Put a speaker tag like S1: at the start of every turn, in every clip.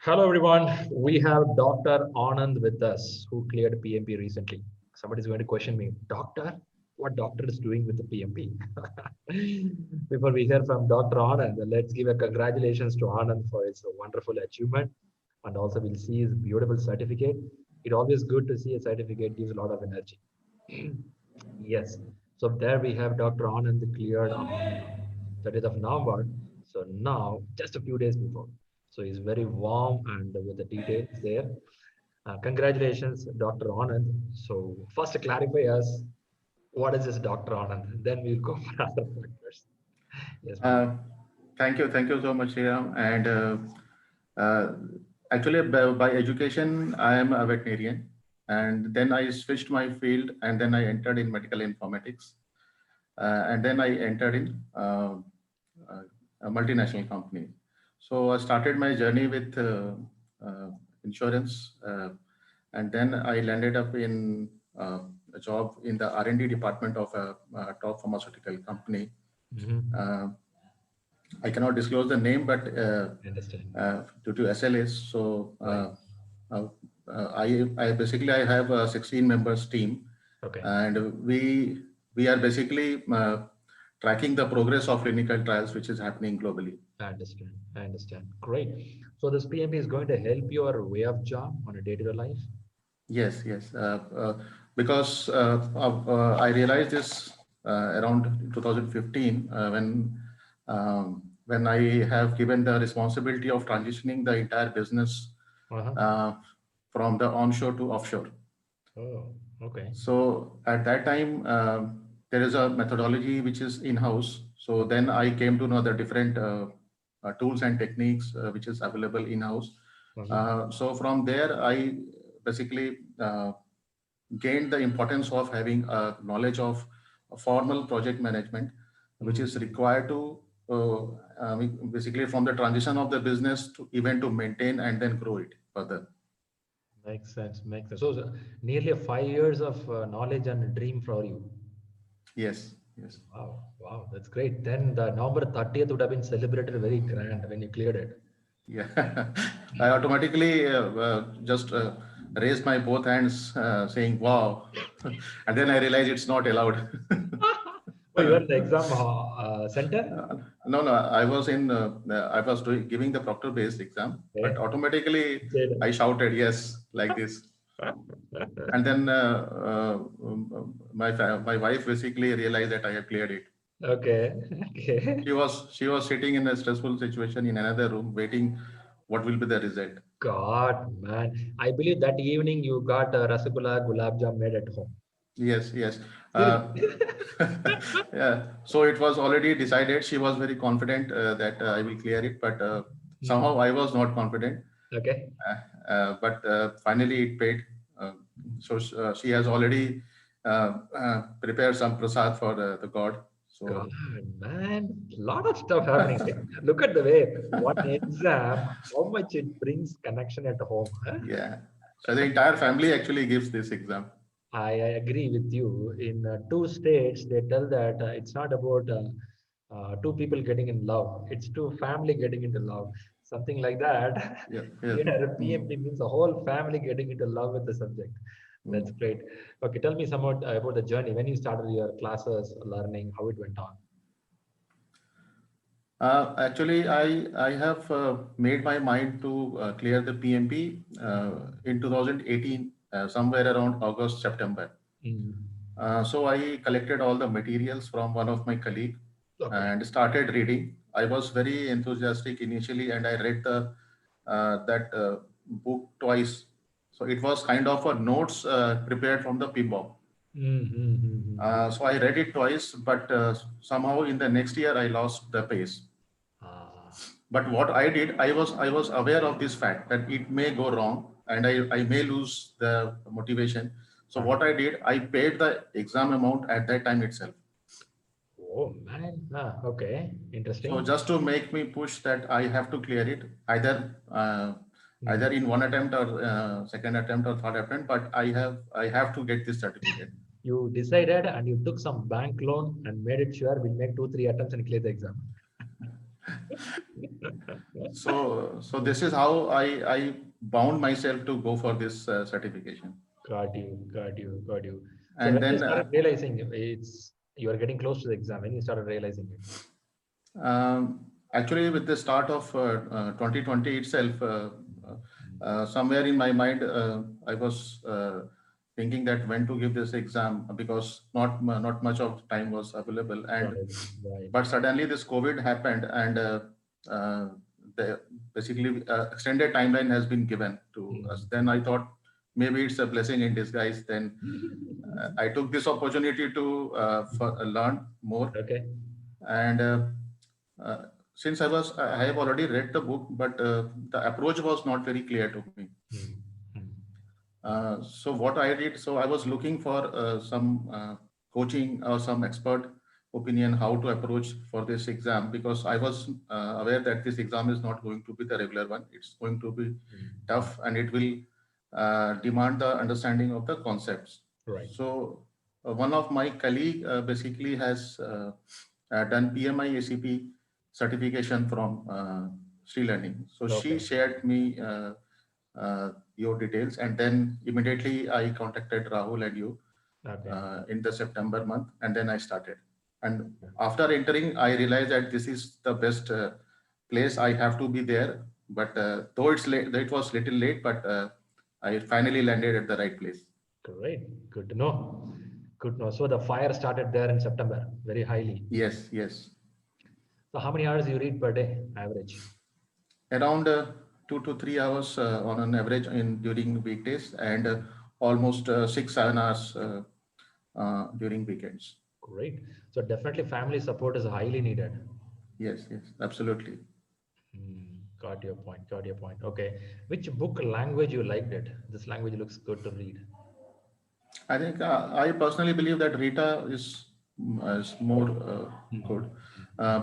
S1: Hello, everyone. We have Dr. Anand with us, who cleared PMP recently. Somebody's going to question me, Doctor, what doctor is doing with the PMP? Before we hear from Dr. Anand, let's give a congratulations to Anand for his wonderful achievement. And also, we'll see his beautiful certificate. It's always good to see a certificate, gives a lot of energy. Yes. So there we have Dr. Anand cleared on 30th of November. So now, just a few days before. So he's very warm and with the details there. Congratulations, Dr. Anand. So first clarify us, what is this Dr. Anand? Then we'll go for other factors. Yes, please.
S2: Uh, Thank you so much, Sriram. And uh, actually, by education, I am a veterinarian, and then I switched my field, and then I entered in medical informatics, and then I entered in a multinational company. So I started my journey with uh, insurance, and then I landed up in a job in the R&D department of a top pharmaceutical company.
S1: Mhm.
S2: Uh, I cannot disclose the name, but
S1: I understand.
S2: due to SLAs, so
S1: Right.
S2: uh, I basically I have a 16 members team,
S1: Okay.
S2: and we are basically tracking the progress of clinical trials which is happening globally.
S1: I understand. I understand. Great. So this PMP is going to help your way of job on a day-to-day life.
S2: Yes, yes, because I realized this around 2015 when I have given the responsibility of transitioning the entire business
S1: Uh-huh.
S2: uh, from the onshore to offshore.
S1: Oh, okay.
S2: So at that time, there is a methodology which is in-house. So then I came to know the different tools and techniques which is available in-house.
S1: Uh-huh.
S2: So from there, I basically gained the importance of having a knowledge of formal project management, which is
S1: Mhm.
S2: required to basically from the transition of the business to even to maintain and then grow it further.
S1: Makes sense. Makes sense. So nearly 5 years of knowledge and a dream for you.
S2: Yes, yes.
S1: Wow. Wow. That's great. Then the November 30th would have been celebrated very grand when you cleared it.
S2: Yeah, I automatically just raised my both hands, saying "Wow," and then I realized it's not allowed.
S1: Oh, you are in the exam center?
S2: No, no, I was doing giving the proctor-based exam, but
S1: Okay.
S2: automatically
S1: Said.
S2: I shouted yes like this, and then my wife basically realized that I have cleared it.
S1: Okay. Okay.
S2: She was sitting in a stressful situation in another room, waiting what will be the result.
S1: God, man. I believe that evening you got a Rasgulla Gulab Jam made at home.
S2: Yes, yes.
S1: Seriously.
S2: Uh, yeah. So it was already decided. She was very confident that I will clear it, but
S1: Hmm.
S2: somehow I was not confident.
S1: Okay.
S2: But finally, it paid. She has already prepared some prasad for the god.
S1: God,
S2: So
S1: man, lot of stuff happening. Right? Look at the way one exam, how much it brings connection at home. Huh?
S2: yeah. So the entire family actually gives this exam.
S1: I agree with you. In two states, they tell that it's not about two people getting in love. It's two family getting into love. Something like that.
S2: Yeah. Yes.
S1: Here,
S2: Mm.
S1: PMP means the whole family getting into love with the subject. That's
S2: Mm.
S1: great. Okay, tell me some more about the journey. When you started your classes, learning, how it went on.
S2: Actually, I have made my mind to clear the PMP in 2018, somewhere around August, September.
S1: Mm.
S2: So I collected all the materials from one of my colleague
S1: Okay.
S2: and started reading. I was very enthusiastic initially, and I read the that book twice. So it was kind of a notes prepared from the PBOK.
S1: Mm-hmm.
S2: So I read it twice, but somehow in the next year I lost the pace.
S1: Ah,
S2: But what I did, I was aware of this fact that it may go wrong and I may lose the motivation. So
S1: uh-huh.
S2: what I did, I paid the exam amount at that time itself.
S1: Oh man. Ah, okay.
S2: So
S1: Interesting.
S2: just to make me push that I have to clear it either
S1: Mm.
S2: in one attempt or second attempt or third attempt, but I have to get this certificate.
S1: You decided and you took some bank loan and made it sure we'll make 2, 3 attempts and clear the exam.
S2: So this is how I bound myself to go for this certification.
S1: Got you, got you, got you. So
S2: And
S1: when you
S2: then
S1: started realizing you are getting close to the exam, when you started realizing it?
S2: actually, with the start of 2020 itself, somewhere in my mind, I was thinking that when to give this exam, because not much of time was available. And
S1: Right, right.
S2: but suddenly this COVID happened, and uh, the basically extended timeline has been given to us. Then I thought maybe it's a blessing in disguise. Then I took this opportunity to learn more.
S1: Okay.
S2: And uh, since I have already read the book, but the approach was not very clear to me.
S1: Hmm, hmm,
S2: So what I did, so I was looking for some coaching or some expert opinion how to approach for this exam, because I was aware that this exam is not going to be the regular one. It's going to be
S1: hmm.
S2: tough, and it will demand the understanding of the concepts.
S1: Right.
S2: So one of my colleague basically has done PMI ACP certification from Sri Learning. So she
S1: Okay.
S2: shared me your details, and then immediately I contacted Rahul and you
S1: Okay.
S2: in the September month, and then I started. And after entering, I realized that this is the best place. I have to be there. But though it's late, though it was little late, but I finally landed at the right place.
S1: Great. Good to know. Good to know. So the fire started there in September, very highly.
S2: Yes, yes.
S1: So how many hours you read per day, average?
S2: Around 2 to 3 hours on an average in during weekdays, and almost 6 7 hours during weekends.
S1: Great. So definitely family support is highly needed.
S2: Yes, yes, absolutely.
S1: Got your point. Got your point. Okay. Which book language you liked it? This language looks good to read.
S2: I think I personally believe that Rita is more good,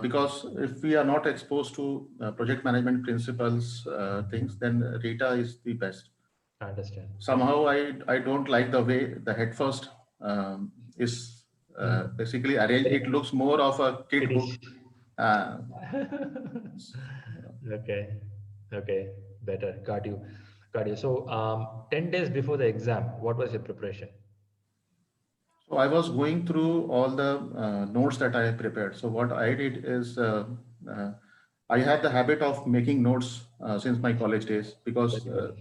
S2: because if we are not exposed to project management principles things, then Rita is the best.
S1: I understand.
S2: Somehow I don't like the way the head first is basically arranged.
S1: Very
S2: It looks more of a kid
S1: kiddish.
S2: book. Uh,
S1: Okay. Okay. Better. Got you. Got you. So 10 days before the exam, what was your preparation?
S2: So I was going through all the notes that I have prepared. So what I did is uh, I had the habit of making notes since my college days, because
S1: Very good.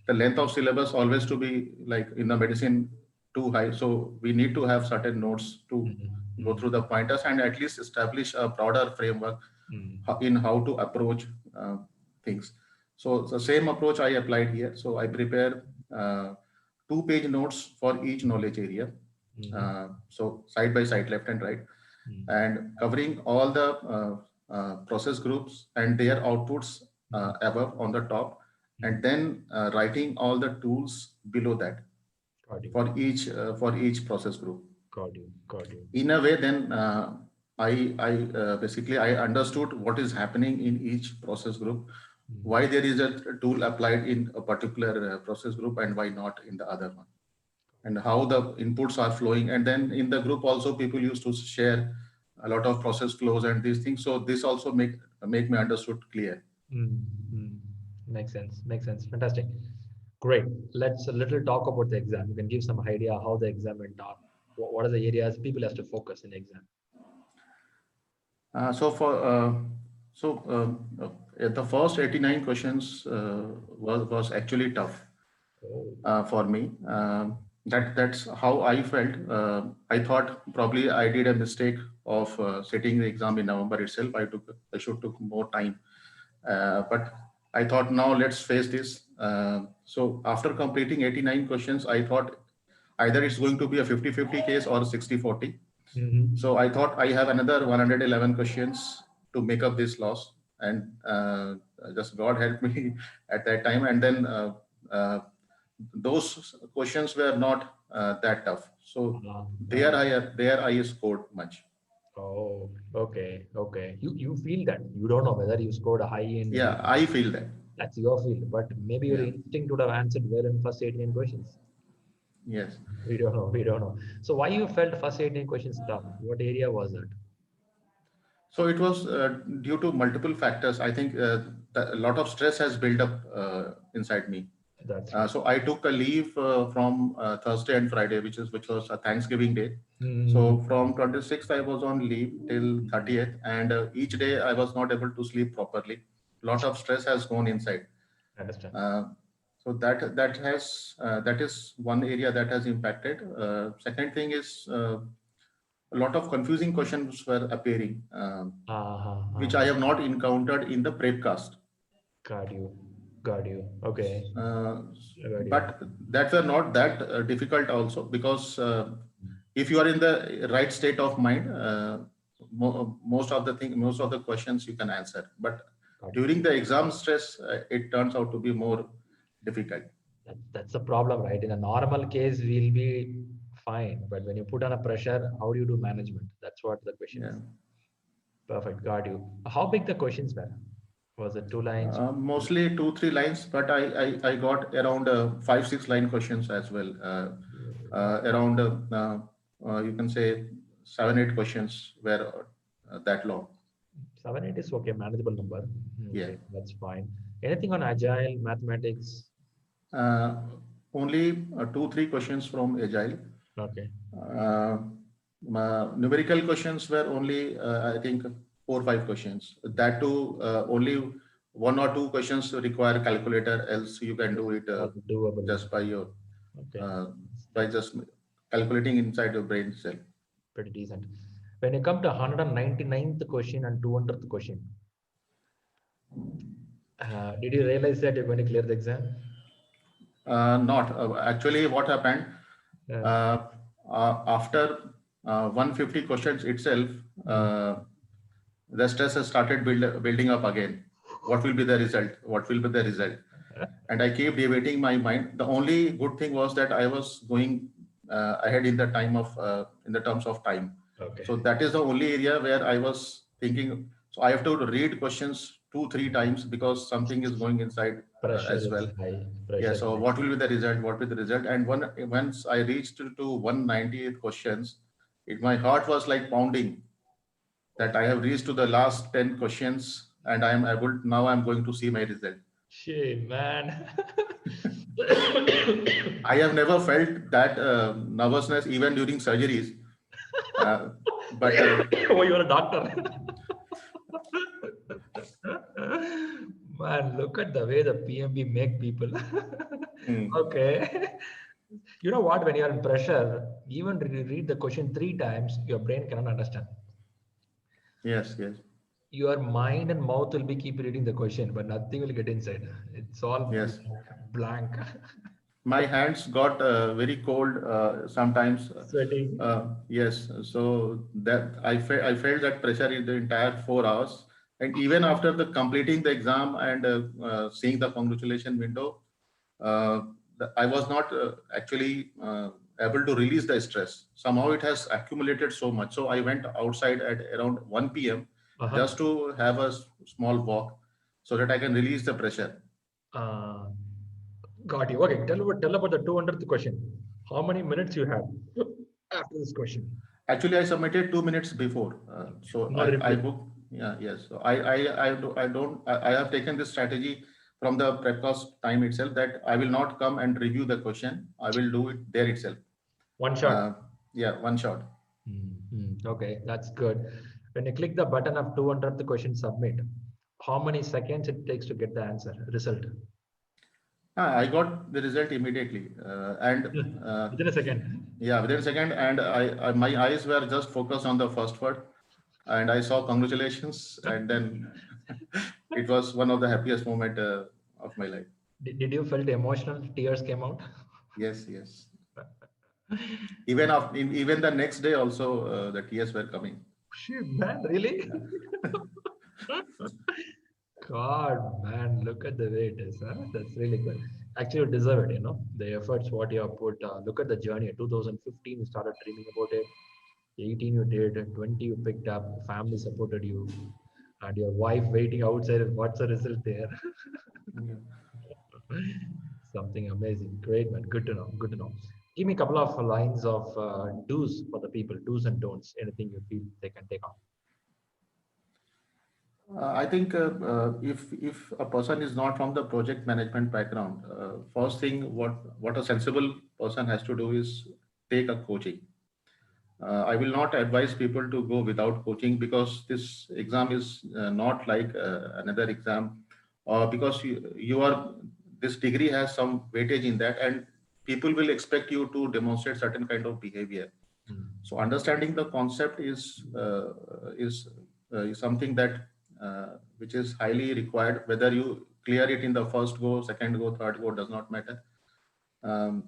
S2: the length of syllabus always to be like in the medicine too high. So we need to have certain notes to go through the pointers and at least establish a broader framework in how to approach uh, things. So the same approach I applied here. So I prepare 2 page notes for each knowledge area. So side by side, left and right, and covering all the process groups and their outputs above on the top, and then writing all the tools below that
S1: Got you.
S2: for each process group.
S1: Got you. Got you.
S2: In a way, then I basically I understood what is happening in each process group, why there is a tool applied in a particular process group and why not in the other one, and how the inputs are flowing. And then in the group also people used to share a lot of process flows and these things, so this also make me understood clear.
S1: Mm, mm. Makes sense. Makes sense. Fantastic. Great. Let's a little talk about the exam. You can give some idea how the exam went on. What are the areas people have to focus in the exam?
S2: uh, so for uh, so the first 89 questions was actually tough
S1: Oh,
S2: for me. That's how I felt. I thought probably I did a mistake of sitting the exam in November itself. I should took more time, but I thought now let's face this. So after completing 89 questions, I thought either it's going to be a 50-50 case or 60-40. So I thought I have another 111 questions to make up this loss, and just God help me at that time. And then uh, those questions were not that tough. So
S1: uh, uh,
S2: there I scored much.
S1: oh, okay, okay. You feel that you don't know whether you scored a high in
S2: Yeah,
S1: reading.
S2: I feel that.
S1: That's your feel, but maybe your
S2: Yeah.
S1: instinct would have answered well in first 18 questions.
S2: Yes.
S1: We don't know. We don't know. So why you felt first 18 questions tough? What area was it?
S2: So it was due to multiple factors. I think a lot of stress has built up inside me.
S1: That's right.
S2: So I took a leave from Thursday and Friday, which was a Thanksgiving day.
S1: Mm,
S2: So from 26th I was on leave till 30th, and each day I was not able to sleep properly. A lot of stress has gone inside.
S1: I understand.
S2: Uh, so that is one area that has impacted. Second thing is a lot of confusing questions were appearing,
S1: Uh-huh,
S2: which I
S1: uh-huh.
S2: have not encountered in the prepcast.
S1: Got you. Got you. Okay.
S2: Uh,
S1: Got you.
S2: but that were not that difficult also, because if you are in the right state of mind, most of the questions you can answer. But
S1: Got you.
S2: during the exam stress, it turns out to be more difficult.
S1: That's the problem, right? In a normal case, we'll be fine. But when you put on a pressure, how do you do management? That's what the question
S2: Yeah.
S1: is. Perfect. Got you. How big the questions were? Was it 2 lines?
S2: Mostly 2 3 lines, but I got around 5 6 line questions as well. Around you can say 7 8 questions were that long.
S1: 7, 8 is okay, manageable number.
S2: Yeah.
S1: Okay, that's fine. Anything on agile, mathematics?
S2: Uh, Only 2 3 questions from Agile.
S1: Okay.
S2: Uh, Numerical questions were only I think 4 5 questions. That too, only 1 or 2 questions require calculator. Else you can do it
S1: All doable.
S2: just by your
S1: Okay.
S2: uh, by just calculating inside your brain itself.
S1: Pretty decent. When you come to 199th question and 200th question, did you realize that you're going to clear the exam?
S2: Not actually what happened
S1: Uh,
S2: uh, after 150 questions itself.
S1: mm,
S2: Uh, the stress has started building up again. What will be the result? What will be the result? And I keep debating my mind. The only good thing was that I was going ahead in the time of in the terms of time.
S1: okay.
S2: So that is the only area where I was thinking. So I have to read questions 2 3 times because something is going inside
S1: Pressure
S2: as
S1: is
S2: well.
S1: high.
S2: Yeah.
S1: Pressure is
S2: So
S1: high.
S2: what will be the result? What will be the result? And once I reached to 198 questions, my heart was like pounding that I have reached to the last 10 questions and I am able now I'm going to see my result.
S1: Shit, man.
S2: I have never felt that nervousness even during surgeries. Uh, but
S1: Oh, you're a doctor. Man, look at the way the PMB make people.
S2: mm,
S1: Okay. You know what? When you're in pressure, even read the question 3 times, your brain cannot understand.
S2: yes, yes,
S1: Your mind and mouth will be keep reading the question, but nothing will get inside. It's all
S2: yes.
S1: blank.
S2: My hands got very cold sometimes.
S1: Sweating.
S2: Yes, so that I felt that pressure in the entire 4 hours. And even after the completing the exam and seeing the congratulation window, uh, I was not actually able to release the stress. Somehow it has accumulated so much. So I went outside at around 1 p.m.
S1: Uh-huh.
S2: just to have a small walk so that I can release the pressure.
S1: Uh, got you. Okay, tell about the 200th question. How many minutes you had after this question?
S2: Actually, I submitted 2 minutes before. So
S1: No
S2: I
S1: replay.
S2: booked. Yeah, yes. So I don't, I have taken this strategy from the prepcast time itself that I will not come and review the question. I will do it there itself.
S1: One shot.
S2: Uh, yeah, one shot.
S1: Okay, that's good. When you click the button of 200th question submit, how many seconds it takes to get the answer result?
S2: I got the result immediately.
S1: Within a second.
S2: Yeah, within a second, and my eyes were just focused on the first word, and I saw congratulations, and then it was one of the happiest moment of my life.
S1: Did you felt emotional? Tears came out.
S2: Yes, yes. Even the next day also the tears were coming.
S1: Shit, man, really?
S2: Yeah.
S1: God, man, look at the way it is. Huh? That's really good. Actually, you deserve it, you know. The efforts, what you have put. Look at the journey. 2015, you started dreaming about it. 18, you did. 20, you picked up. Family supported you. And your wife waiting outside. What's the result there?
S2: Yeah.
S1: Something amazing. Great, man. Good to know. Good to know. Give me a couple of lines of do's for the people, do's and don'ts. Anything you feel they can take on.
S2: I think if a person is not from the project management background, first thing what a sensible person has to do is take a coaching. I will not advise people to go without coaching because this exam is not like another exam, or because you are this degree has some weightage in that, and people will expect you to demonstrate certain kind of behavior. So understanding the concept is something that which is highly required. Whether you clear it in the first go, second go, third go, does not matter.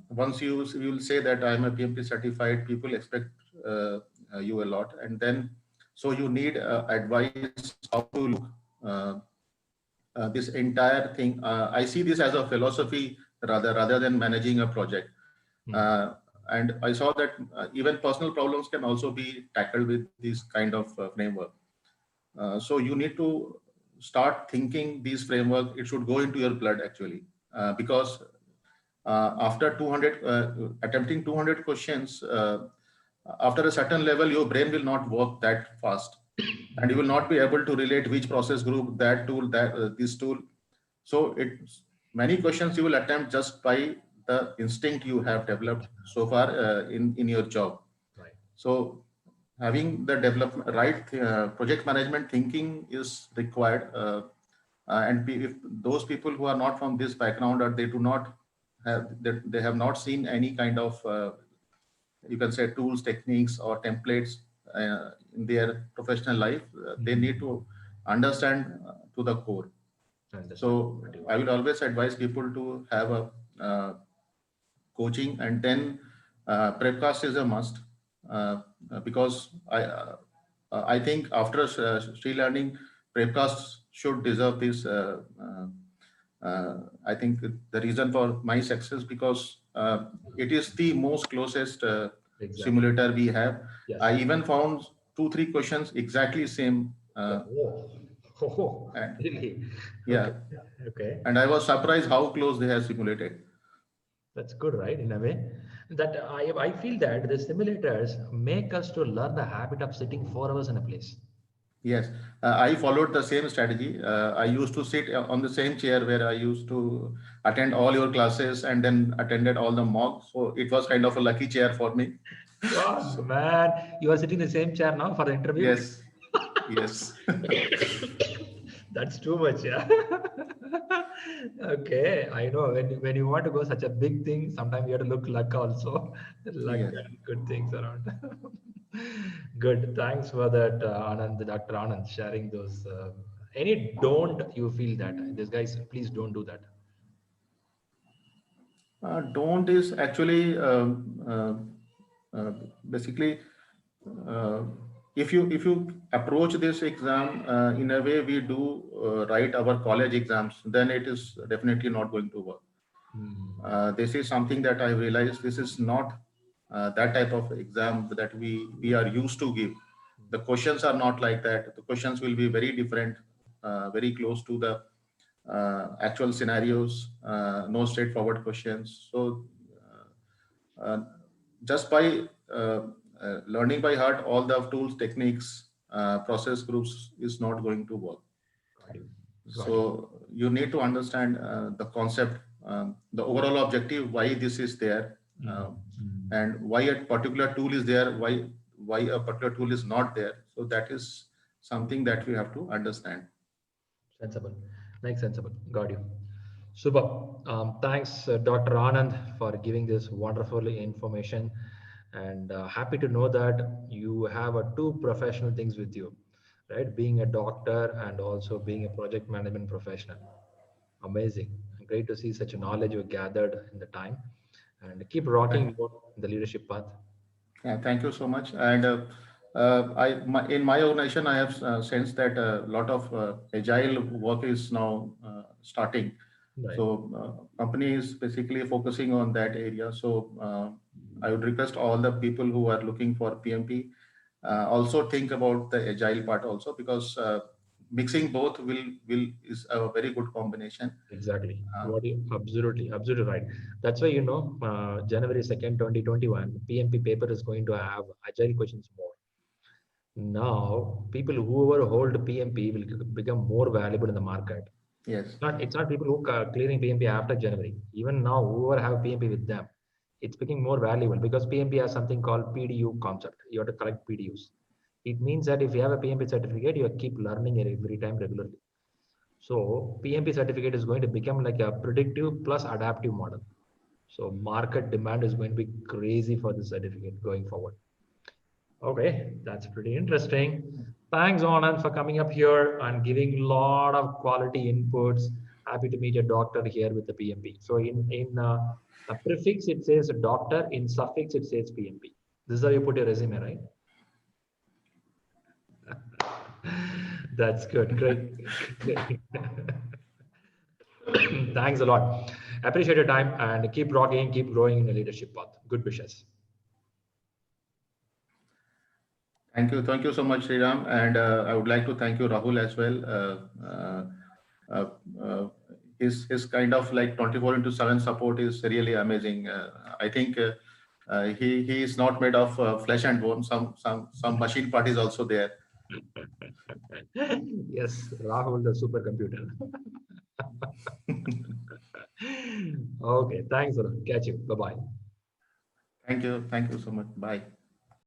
S2: Once you will say that I am a PMP certified, people expect you a lot, and then so you need advice how to look this entire thing. I see this as a philosophy rather than managing a project. And I saw that even personal problems can also be tackled with this kind of framework. So you need to start thinking these framework. It should go into your blood actually, because after 200 attempting 200 questions, after a certain level, your brain will not work that fast, and you will not be able to relate which process group, that tool, that this tool. So it's many questions you will attempt just by the instinct you have developed so far in your job.
S1: Right.
S2: So having the development right project management thinking is required, and if those people who are not from this background, or they do not have they have not seen any kind of you can say tools, techniques, or templates in their professional life, they need to understand to the core.
S1: Understand.
S2: So I will always advise people to have a coaching, and then prepcast is a must, uh, because I think after Sri learning, prepcast should deserve this. I think the reason for my success, because it is the most closest
S1: Exactly.
S2: simulator we have.
S1: Yes.
S2: I even found 2-3 questions exactly same.
S1: Oh, oh,
S2: And
S1: really?
S2: yeah,
S1: Okay. Okay.
S2: and I was surprised how close they have simulated.
S1: That's good, right? In a way, that I feel that the simulators make us to learn the habit of sitting 4 hours in a place.
S2: Yes, I followed the same strategy. I used to sit on the same chair where I used to attend all your classes and then attended all the mocks. So it was kind of a lucky chair for me.
S1: Wow,
S2: So,
S1: man, you are sitting in the same chair now for the interview?
S2: yes, yes.
S1: That's too much, yeah. Okay, I know when you want to go such a big thing, sometimes you have to look luck also, luck
S2: Yes.
S1: and good things around. Good, thanks for that, Anand, Dr. Anand, sharing those. Any don't you feel that this guys, please don't do that.
S2: Don't is actually basically uh, if you approach this exam in a way we do write our college exams, then it is definitely not going to work.
S1: Hmm.
S2: This is something that I realized. This is not that type of exam that we are used to give. The questions are not like that. The questions will be very different, very close to the actual scenarios. No straightforward questions. So uh, just by learning by heart all the tools, techniques, process groups is not going to work.
S1: Got you. Got you.
S2: So you need to understand the concept, the overall objective, why this is there,
S1: Hmm.
S2: uh,
S1: Hmm.
S2: and why a particular tool is there, why a particular tool is not there. So that is something that we have to understand.
S1: Sensible. Makes sensible. Got you. Super. Thanks, Dr. Anand, for giving this wonderful information. And happy to know that you have two professional things with you, right? Being a doctor and also being a project management professional. Amazing. Great to see such a knowledge you gathered in the time. And keep rocking
S2: Thank,
S1: the leadership path.
S2: yeah, thank you so much. And in my organization, I have sensed that a lot of agile work is now starting.
S1: Right.
S2: So company is basically focusing on that area. So I would request all the people who are looking for PMP also think about the agile part also, because mixing both will is a very good combination.
S1: Exactly.
S2: Uh,
S1: What you absolutely right. That's why January 2nd, 2021, PMP paper is going to have agile questions more. Now, people whoever hold PMP will become more valuable in the market.
S2: Yes.
S1: It's not people who are clearing PMP after January. Even now, whoever have PMP with them, it's becoming more valuable because PMP has something called PDU concept. You have to collect PDUs. It means that if you have a PMP certificate, you keep learning it every time regularly. So PMP certificate is going to become like a predictive plus adaptive model. So market demand is going to be crazy for this certificate going forward. Okay, that's pretty interesting. Thanks, Anand, for coming up here and giving a lot of quality inputs. Happy to meet a doctor here with the PMP. So in a prefix it says doctor, in suffix it says PMP. This is how you put your resume, right? That's good. Great. Thanks a lot. Appreciate your time and keep rocking, keep growing in the leadership path. Good wishes.
S2: Thank you so much, Sriram. And I would like to thank you, Rahul, as well. Uh, uh, his kind of like 24 into 7 support is really amazing. I think he is not made of flesh and bone. Some machine part is also there.
S1: Yes, Rahul, the supercomputer. Okay, thanks a lot. Catch you. Bye bye.
S2: Thank you so much. Bye.